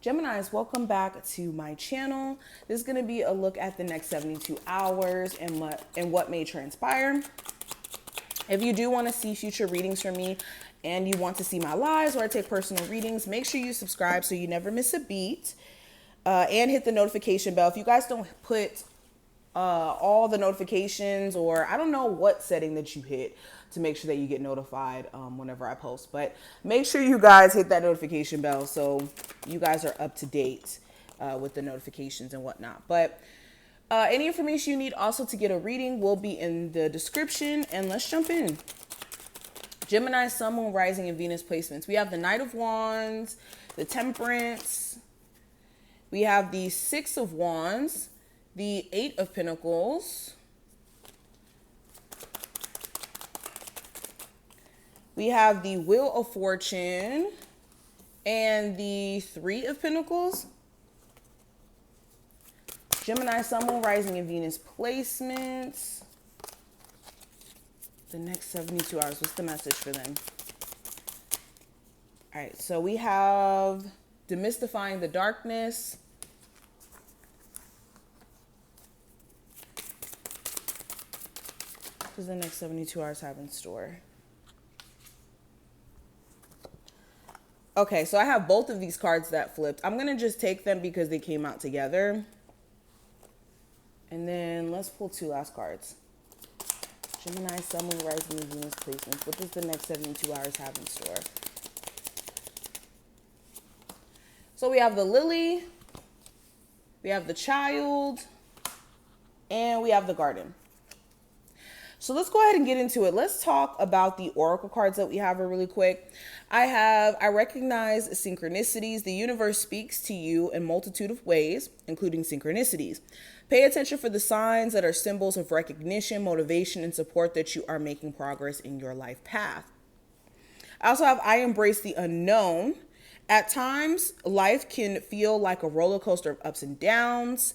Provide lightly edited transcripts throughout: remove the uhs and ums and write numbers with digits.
Geminis, welcome back to my channel. This is going to be a look at the next 72 hours and what may transpire. If you do want to see future readings from me and you want to see my lives where I take personal readings, make sure you subscribe so you never miss a beat, and hit the notification bell. If you guys don't put all the notifications, or I don't know what setting that you hit to make sure that you get notified whenever I post, but make sure you guys hit that notification bell so you guys are up to date with the notifications and whatnot. But any information you need also to get a reading will be in the description, and let's jump in. Gemini, Sun, Moon, Rising, and Venus placements. We have the Knight of Wands, the Temperance, we have the Six of Wands, the Eight of Pentacles, we have the Wheel of Fortune, and the Three of Pentacles. Gemini, Sun, Moon, Rising, and Venus placements. The next 72 hours, what's the message for them? All right, so we have demystifying the darkness. What does the next 72 hours have in store? Okay, so I have both of these cards that flipped. I'm going to just take them because they came out together. And then let's pull two last cards. Gemini, Sun, Moon, Rising, and Venus placements. What does the next 72 hours have in store? So we have the Lily, we have the Child, and we have the Garden. So let's go ahead and get into it. Let's talk about the oracle cards that we have really quick. I recognize synchronicities. The universe speaks to you in a multitude of ways, including synchronicities. Pay attention for the signs that are symbols of recognition, motivation, and support that you are making progress in your life path. I also have I embrace the unknown. At times, life can feel like a roller coaster of ups and downs,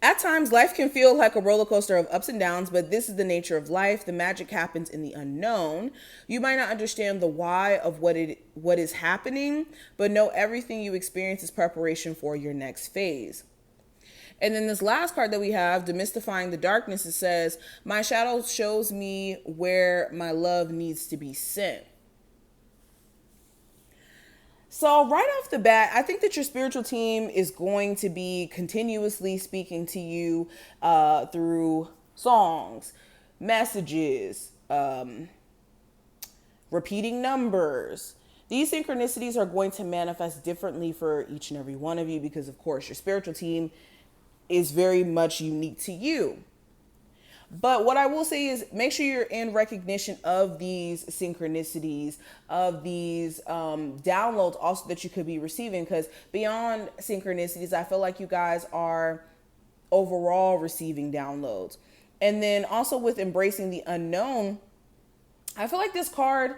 At times, life can feel like a roller coaster of ups and downs, but this is the nature of life. The magic happens in the unknown. You might not understand the why of what is happening, but know everything you experience is preparation for your next phase. And then this last card that we have, demystifying the darkness, it says, my shadow shows me where my love needs to be sent. So right off the bat, I think that your spiritual team is going to be continuously speaking to you through songs, messages, repeating numbers. These synchronicities are going to manifest differently for each and every one of you because, of course, your spiritual team is very much unique to you. But what I will say is make sure you're in recognition of these synchronicities, of these downloads also that you could be receiving, because beyond synchronicities, I feel like you guys are overall receiving downloads. And then also with embracing the unknown, I feel like this card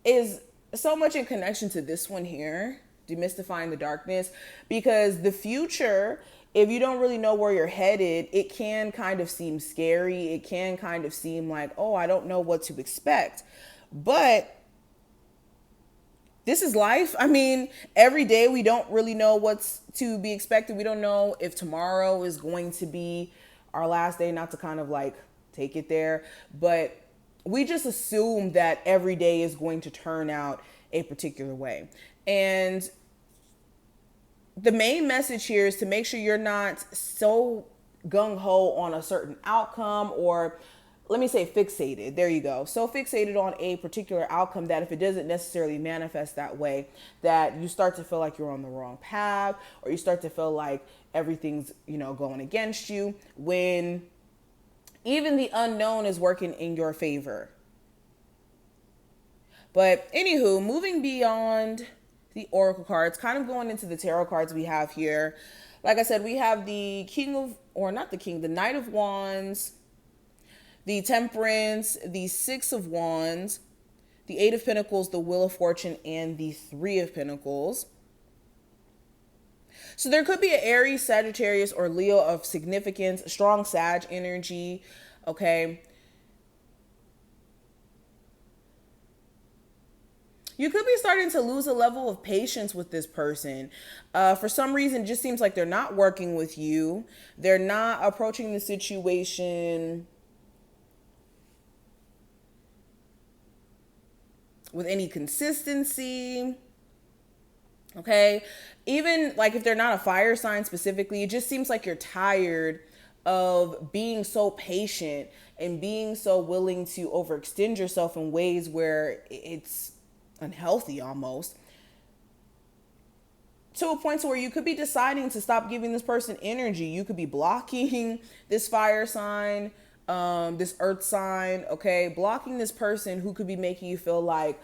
is so much in connection to this one here, demystifying the darkness, because the future, if you don't really know where you're headed, it can kind of seem scary. It can kind of seem like, oh, I don't know what to expect. But this is life. I mean, every day we don't really know what's to be expected. We don't know if tomorrow is going to be our last day, not to kind of like take it there, but we just assume that every day is going to turn out a particular way. And the main message here is to make sure you're not so gung-ho on a certain outcome, or let me say fixated. There you go. So fixated on a particular outcome that if it doesn't necessarily manifest that way, that you start to feel like you're on the wrong path, or you start to feel like everything's, going against you, when even the unknown is working in your favor. But anywho, moving beyond the oracle cards, kind of going into the tarot cards we have here. Like I said, we have the the Knight of Wands, the Temperance, the Six of Wands, the Eight of Pentacles, the Wheel of Fortune, and the Three of Pentacles. So there could be an Aries, Sagittarius, or Leo of significance, strong Sag energy, okay? You could be starting to lose a level of patience with this person. For some reason, it just seems like they're not working with you. They're not approaching the situation with any consistency. Okay. Even like if they're not a fire sign specifically, it just seems like you're tired of being so patient and being so willing to overextend yourself in ways where it's unhealthy almost, to a point to where you could be deciding to stop giving this person energy. You could be blocking this fire sign, this earth sign, okay? Blocking this person who could be making you feel like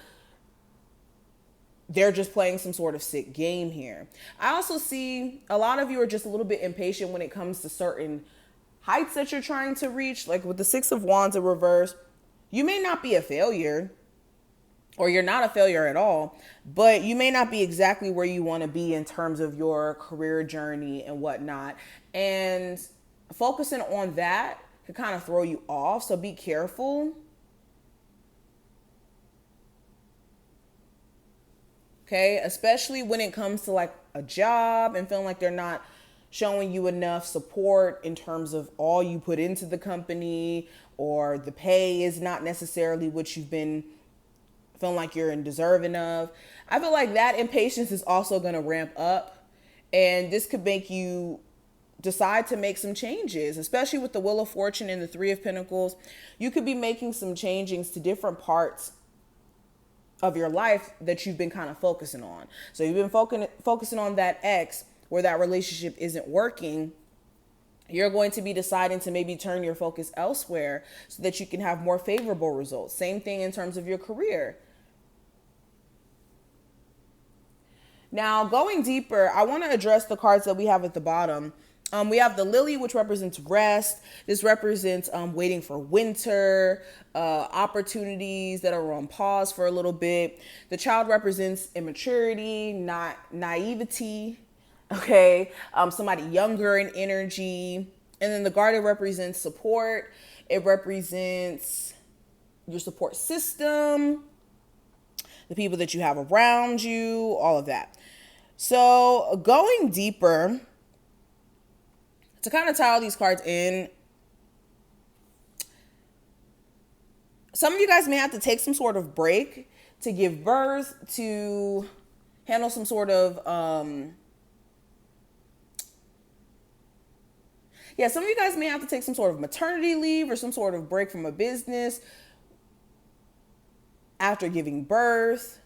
they're just playing some sort of sick game here. I also see a lot of you are just a little bit impatient when it comes to certain heights that you're trying to reach. Like with the Six of Wands in reverse, you may not be a failure, or you're not a failure at all, but you may not be exactly where you want to be in terms of your career journey and whatnot. And focusing on that can kind of throw you off. So be careful. Okay, especially when it comes to like a job and feeling like they're not showing you enough support in terms of all you put into the company, or the pay is not necessarily what you've been feeling like you're deserving of. I feel like that impatience is also going to ramp up, and this could make you decide to make some changes, especially with the Wheel of Fortune and the Three of Pentacles. You could be making some changes to different parts of your life that you've been kind of focusing on. So you've been focusing on that ex where that relationship isn't working. You're going to be deciding to maybe turn your focus elsewhere so that you can have more favorable results. Same thing in terms of your career. Now, going deeper, I want to address the cards that we have at the bottom. We have the Lily, which represents rest. This represents waiting for winter, opportunities that are on pause for a little bit. The Child represents immaturity, not naivety. Okay, somebody younger in energy. And then the Garden represents support. It represents your support system, the people that you have around you, all of that. So going deeper, to kind of tie all these cards in, some of you guys may have to take some sort of break to give birth, to handle some sort of, some of you guys may have to take some sort of maternity leave or some sort of break from a business after giving birth.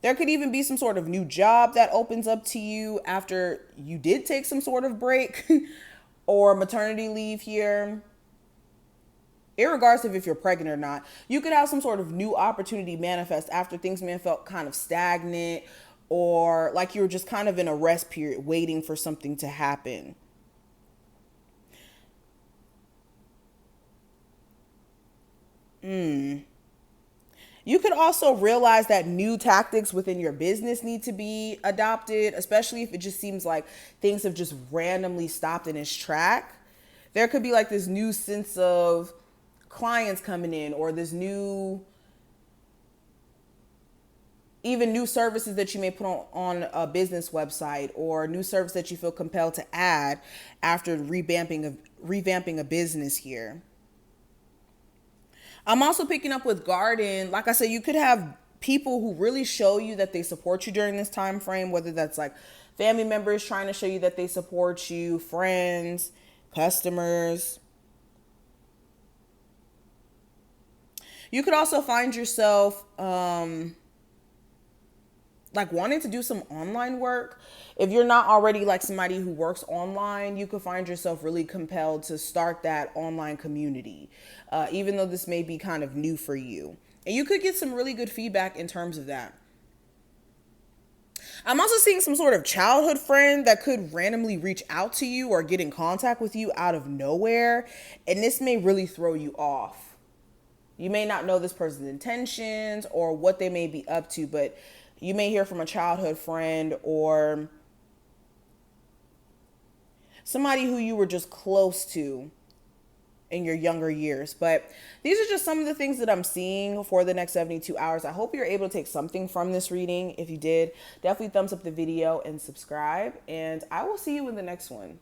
There could even be some sort of new job that opens up to you after you did take some sort of break or maternity leave here. Irregardless of if you're pregnant or not, you could have some sort of new opportunity manifest after things may have felt kind of stagnant, or like you were just kind of in a rest period waiting for something to happen. You could also realize that new tactics within your business need to be adopted, especially if it just seems like things have just randomly stopped in its track. There could be like this new sense of clients coming in, or this new, even new services that you may put on a business website, or new service that you feel compelled to add after revamping a business here. I'm also picking up with Garden. Like I said, you could have people who really show you that they support you during this time frame, whether that's like family members trying to show you that they support you, friends, customers. You could also find yourself like wanting to do some online work. If you're not already like somebody who works online, you could find yourself really compelled to start that online community, even though this may be kind of new for you. And you could get some really good feedback in terms of that. I'm also seeing some sort of childhood friend that could randomly reach out to you or get in contact with you out of nowhere. And this may really throw you off. You may not know this person's intentions or what they may be up to, but you may hear from a childhood friend or somebody who you were just close to in your younger years. But these are just some of the things that I'm seeing for the next 72 hours. I hope you're able to take something from this reading. If you did, definitely thumbs up the video and subscribe, and I will see you in the next one.